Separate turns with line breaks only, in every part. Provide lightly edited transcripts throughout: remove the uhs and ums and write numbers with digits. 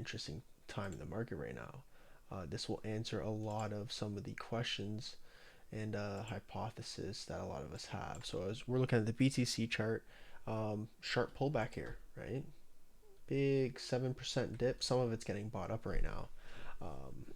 interesting time in the market right now. This will answer a lot of some of the questions and hypothesis that a lot of us have. So as we're looking at the BTC chart, sharp pullback here, right? Big 7% dip. Some of it's getting bought up right now. Um,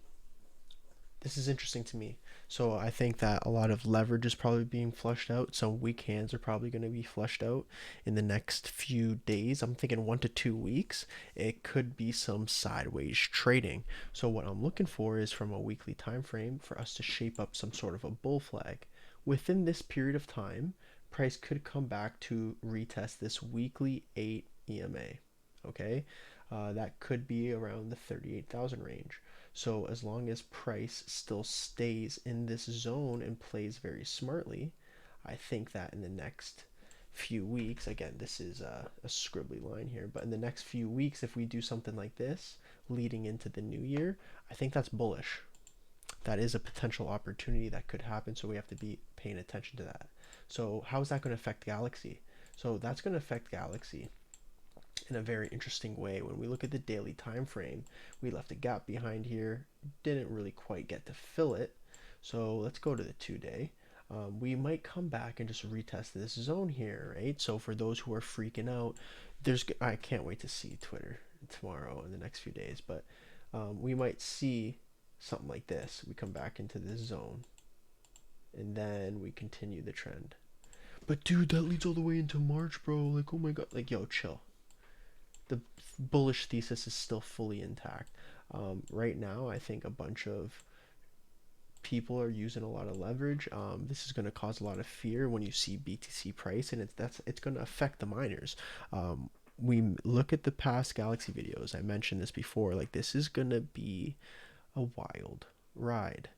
this is interesting to me. So I think that a lot of leverage is probably being flushed out. Some weak hands are probably going to be flushed out in the next few days. I'm thinking 1 to 2 weeks. It could be some sideways trading. So what I'm looking for is from a weekly time frame for us to shape up some sort of a bull flag. Within this period of time, price could come back to retest this weekly 8 EMA. Okay, that could be around the 38,000 range. So as long as price still stays in this zone and plays very smartly, I think that in the next few weeks, again, this is a scribbly line here, but in the next few weeks, if we do something like this leading into the new year, I think that's bullish. That is a potential opportunity that could happen, so we have to be paying attention to that. So how is that going to affect Galaxy? So that's going to affect Galaxy in a very interesting way. When we look at the daily time frame, we left a gap behind here, didn't really quite get to fill it. So let's go to the 2 day. We might come back and just retest this zone here, right? So for those who are freaking out, I can't wait to see Twitter tomorrow in the next few days, but we might see something like this. We come back into this zone and then we continue the trend. But dude, that leads all the way into March, bro. Like, oh my god, like, yo, chill. The bullish thesis is still fully intact. Right now, I think a bunch of people are using a lot of leverage. This is going to cause a lot of fear when you see BTC price, and it's going to affect the miners. We look at the past Galaxy videos. I mentioned this before. Like, this is going to be a wild ride.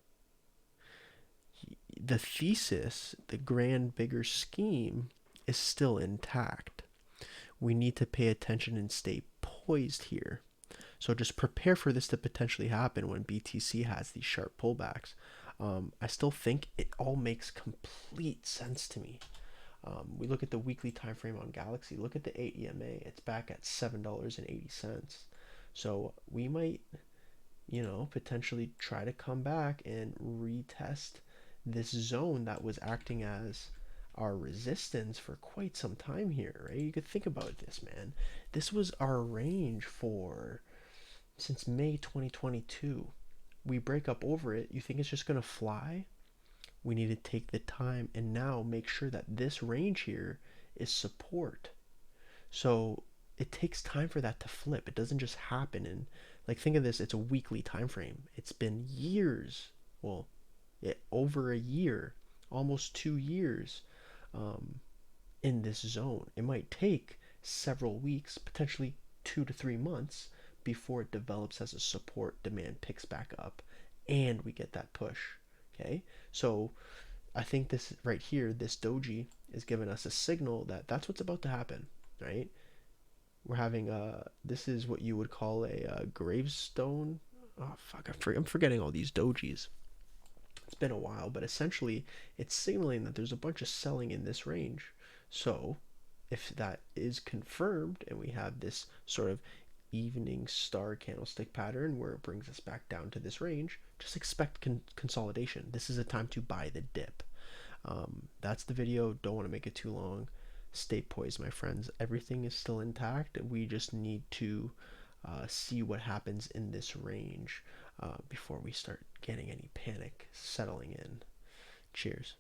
The thesis, the grand bigger scheme, is still intact. We need to pay attention and stay poised here. So just prepare for this to potentially happen when BTC has these sharp pullbacks. I still think it all makes complete sense to me. We look at the weekly time frame on Galaxy. Look at the 8 EMA. It's back at $7.80. So we might, potentially try to come back and retest this zone that was acting as our resistance for quite some time here, right? You could think about this, man. This was our range for since May 2022. We break up over it. You think it's just going to fly? We need to take the time and now make sure that this range here is support. So it takes time for that to flip. It doesn't just happen. And like, think of this, it's a weekly time frame. It's been years. Well, over a year, almost 2 years in this zone. It might take several weeks, potentially 2 to 3 months, before it develops as a support, demand picks back up, and we get that push. Okay, so I think this right here, this doji, is giving us a signal that that's what's about to happen, right? We're having this is what you would call a gravestone. Oh fuck, I'm forgetting all these dojis. It's been a while, but essentially it's signaling that there's a bunch of selling in this range. So if that is confirmed and we have this sort of evening star candlestick pattern where it brings us back down to this range, just expect consolidation. This is a time to buy the dip. That's the video. Don't want to make it too long. Stay poised, my friends. Everything is still intact. We just need to see what happens in this range before we start getting any panic settling in. Cheers.